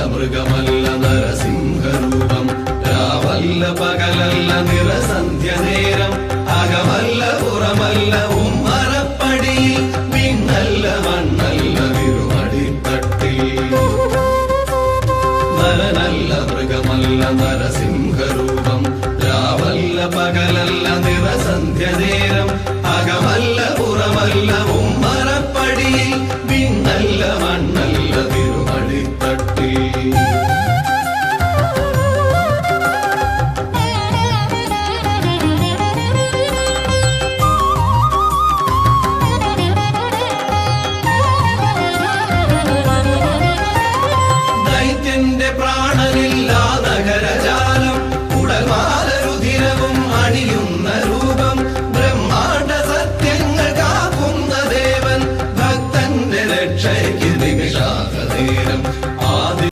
മൃഗമല്ല നരസിംഹരൂപം രാവല്ല പകലല്ല നിറസന്ധ്യ നേരം അകമല്ല പുറമല്ല ഉമ്മറപ്പടിയിൽ പിന്നല്ല മണ്ണല്ല വിരുമടിത്തട്ടിൽ നരനല്ല മൃഗമല്ല നരസിംഹ